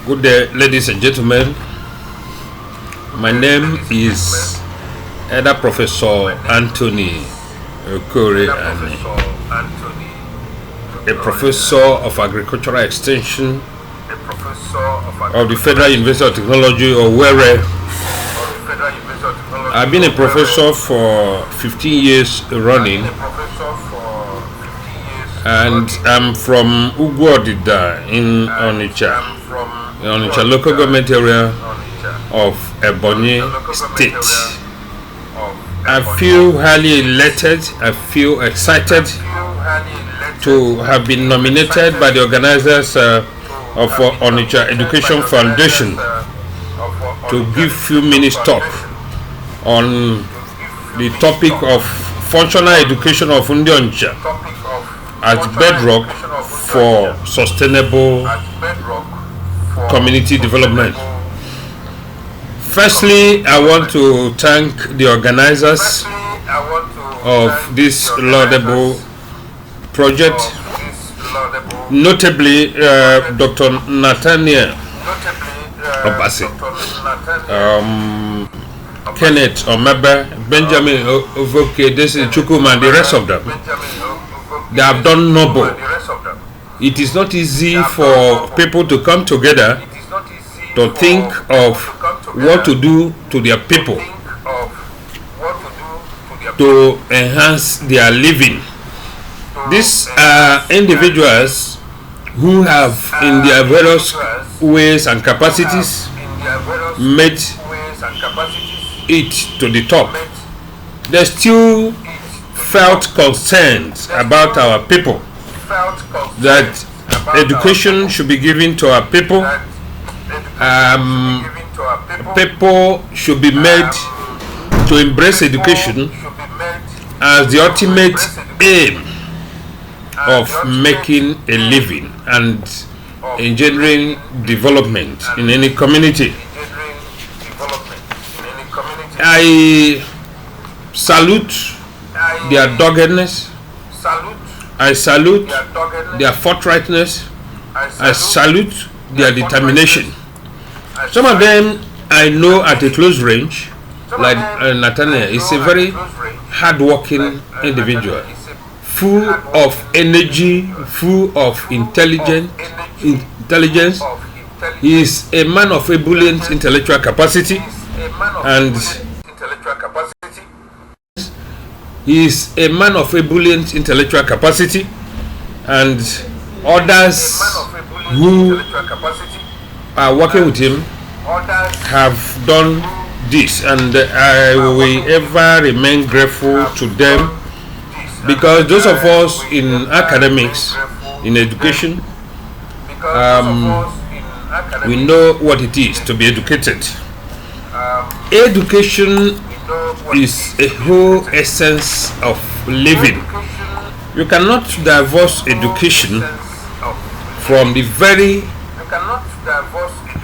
Good day, ladies and gentlemen. My name is Elder Professor Anthony Okore, a professor of agricultural extension of the Federal University of Technology, or where I've been a professor for 15 years running, and I'm from Ugwodida in Onicha. Onicha local government area of Ebonyi State. I feel highly elated. I feel excited to have been nominated by the organizers of Onicha Education Foundation to give few minutes talk on the topic of functional education of Onicha as bedrock for sustainable community development. Firstly, I want to thank the organizers of this laudable project, notably Dr. Nathaniel Obasi, Kenneth Omebe, Benjamin Ovoke, this is Chukuma, and the rest of them. They have done noble. It is not easy for people to come together to think of what to do to their people to enhance their living. These are individuals who have, in their various ways and capacities, made it to the top. They still felt concerned about our people, that education should be given to our people. People should be made to embrace education as the ultimate aim of making a living and engendering development in any community. I salute their doggedness. I salute their forthrightness. I salute their determination. Some of them I know at a close range, like Nathaniel is a very hard-working individual, full of energy, full of intelligence. He is a man of ebullient intellectual capacity, and he is a man of ebullient intellectual capacity, and others who are working with him have done this, and I will ever remain grateful to them, because those of us in academics, in education, we know what it is to be educated. Education is a whole essence of living. You cannot divorce education from the very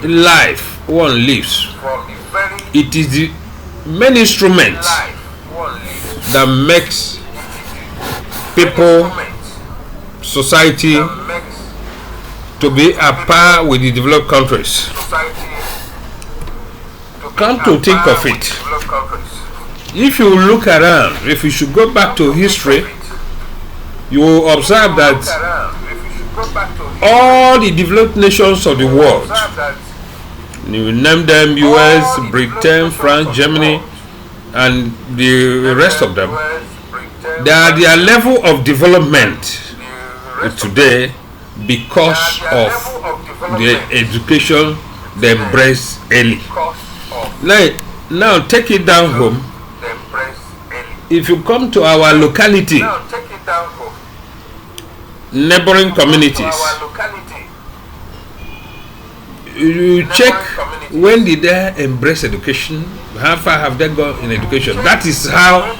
life one lives. It is the main instrument that makes people, society, to be at par with the developed countries. Come to think of it, if you look around, if you should go back to history, you will observe that all the developed nations of the world, you name them, US, Britain, France, Germany, and the rest of them, they are their level of development today because of the education they embrace early. Now take it down home. If you come to our locality, neighboring communities, you check when did they embrace education, how far have they gone in education. That is how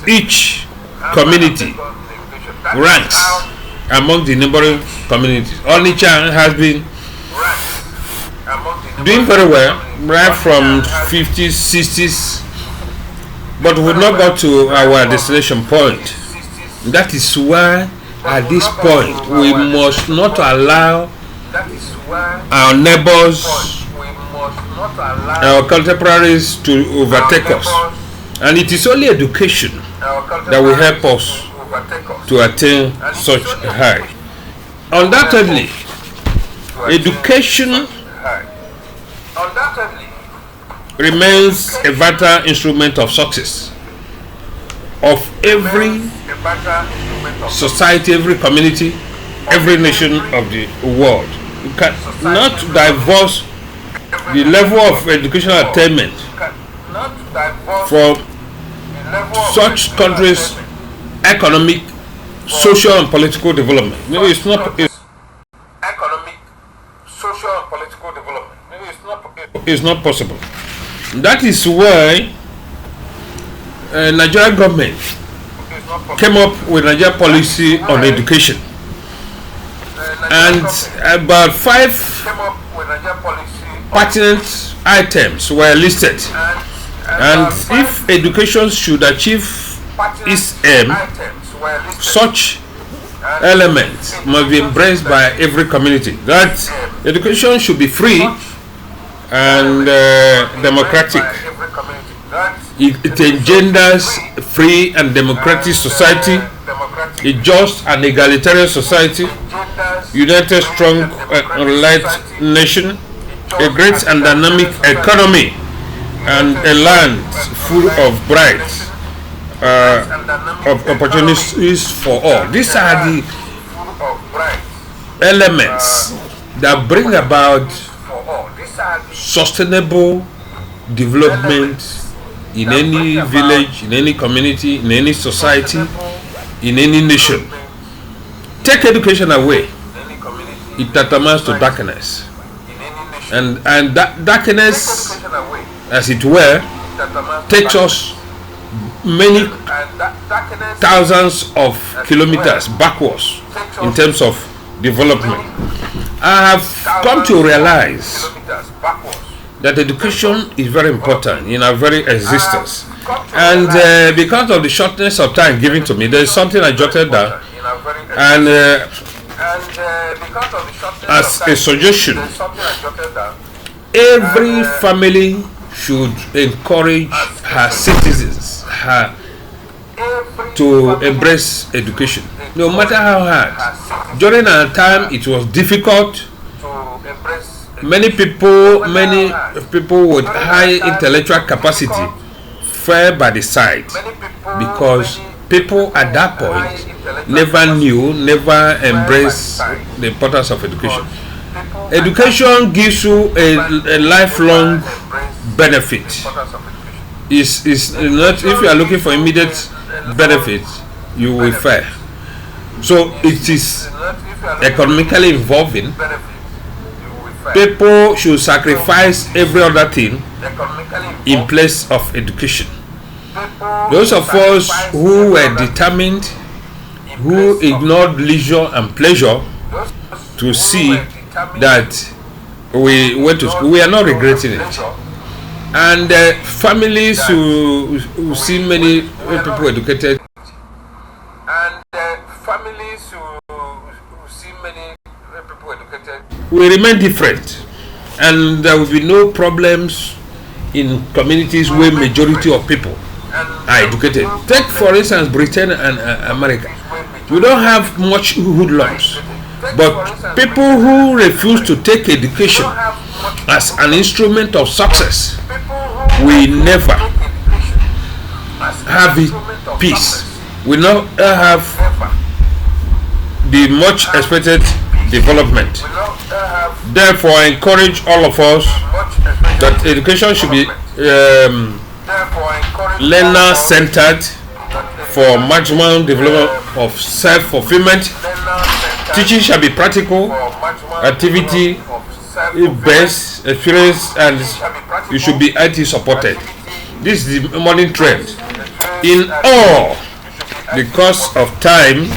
each community ranks among the neighboring communities. Onicha has been doing very well right from 50s, 60s, but we not got to our destination point. That is why at this point we must not allow our neighbors, our contemporaries to overtake us. And it is only education that will help us to attain such high. Undoubtedly, education remains a vital instrument of success of every society, every community, every nation of the world. You cannot divorce the level of educational attainment from such countries' economic, social, and political development. No, it's not. It's not possible. That is why Nigerian government came up with Nigeria policy on education, and about 5 pertinent items were listed. And if education should achieve its aim, such elements must be embraced by every community. That education should be free and democratic. It engenders free and democratic society, a just and egalitarian society, united, strong, and light nation, a great and dynamic economy, and a land full of bright of opportunities for all. These are the elements that bring about sustainable development in any village, in any community, in any society, in any nation. Take education away, it amounts to darkness, and that darkness, as it were, takes us many thousands of kilometers backwards in terms of development. I have come to realize that education is very important in our very existence, and because of the shortness of time given to me, there is something I jotted down, and as a suggestion, every family should encourage her citizens to embrace education, no matter how hard. During our time, it was difficult. Many people with high intellectual capacity fell by the side because people at that point never embraced the importance of education. Education gives you a lifelong benefit. Is not, if you are looking for immediate benefit, you will fail. So it is economically involving. People should sacrifice every other thing in place of education. Those of us who were determined, who ignored leisure and pleasure to see that we went to school, we are not regretting it. And families who see many people educated, will remain different, and there will be no problems in communities where majority of people are educated. Take for instance Britain and America. We don't have much hoodlums, but people who refuse to take education as an instrument of success will never have peace, will not have the much expected development. Therefore, I encourage all of us that education should be learner-centered for maximum development of self-fulfillment. Teaching shall be practical, activity-based, experience, and it should be IT supported. This is the modern trend. In all, because of time,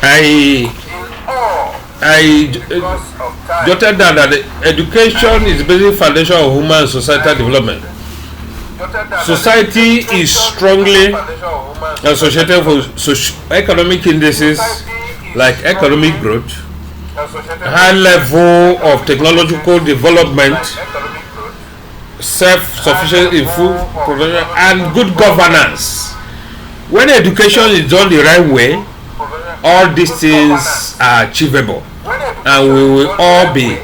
I jotted down that education is the basic foundation of human and societal development. Society is strongly associated with economic indices like economic growth, high level of technological development, self-sufficient in food production, and good governance. When education is done the right way, all these things are achievable, and we will all be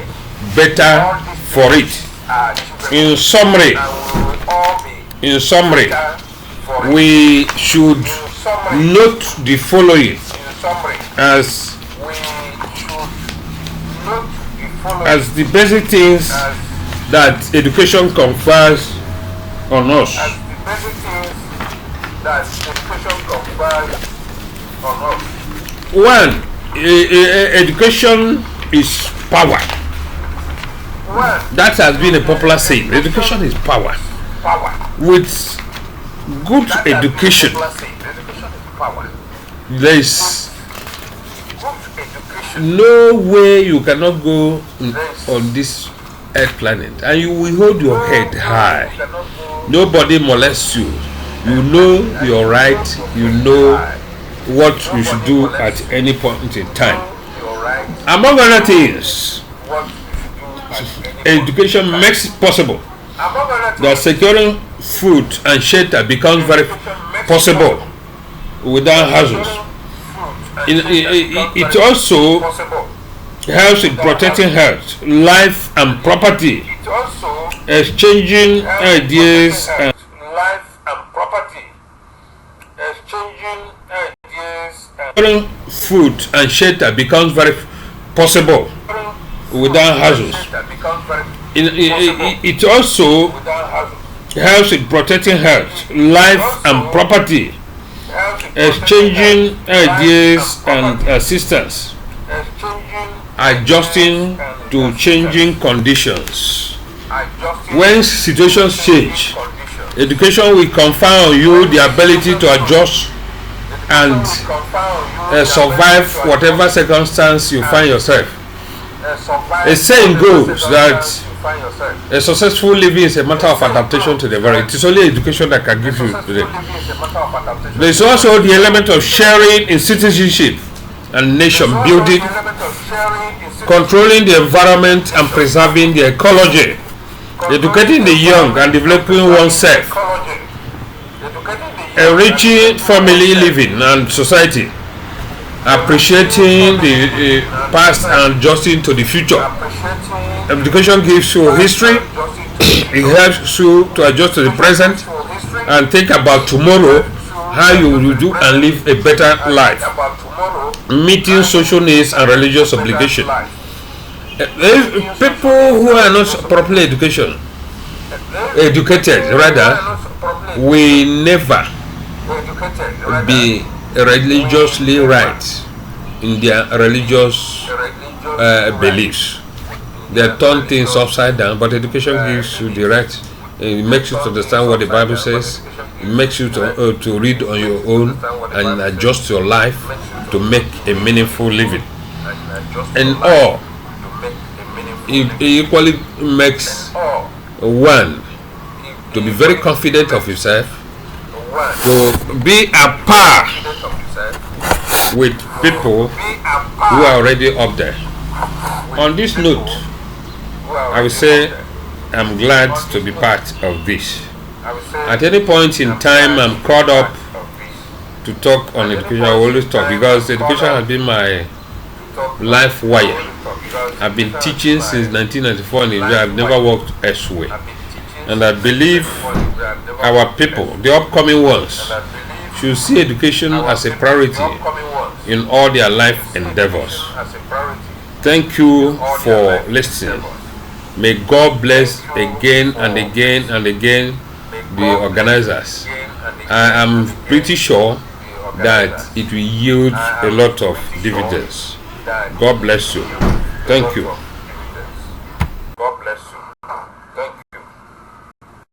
better for it. In summary, we should note the following as the basic things that education confers on us. One, education is power. That has been a popular saying. Education is power. With good education, there is no way you cannot go on this earth planet, and you will hold your head high. Nobody molests you. You know your right. You know what you should do at any point in time. Among other things, education makes it possible that securing food and shelter becomes very possible without hazards. It also helps in protecting health, life, and property, exchanging ideas and food and shelter becomes very possible without hazards. It also helps in protecting health, life, and property, exchanging ideas and assistance, adjusting to changing conditions. When situations change, education will confer on you the ability to adjust and survive whatever circumstance you find yourself. A saying goes that a successful living is a matter of adaptation to the environment. It is only education that can give you today. There is also the element of sharing in citizenship and nation building, controlling the environment and preserving the ecology, educating the young and developing oneself, enriching family living and society, appreciating the past and adjusting to the future. Education gives you history. It helps you to adjust to the present and think about tomorrow, how you will do and live a better life, meeting social needs and religious obligations. People who are not properly educated will never be religiously right in their religious beliefs. They turn things upside down, but education gives you the right. It makes you to understand what the Bible says. It makes you to read on your own and adjust your life to make a meaningful living. And all, it equally makes one to be very confident of yourself, to be at par with people who are already up there. On this note, I will say I'm glad to be part of this. At any point in time I'm caught up to talk on education, I always talk, because education has been my life wire. I've been teaching since 1994 in Nigeria. I've never worked elsewhere. And I believe our people, the upcoming ones, should see education as a priority in all their life endeavors. Thank you for listening. May God bless again and again and again the organizers. I am pretty sure that it will yield a lot of dividends. God bless you. Thank you.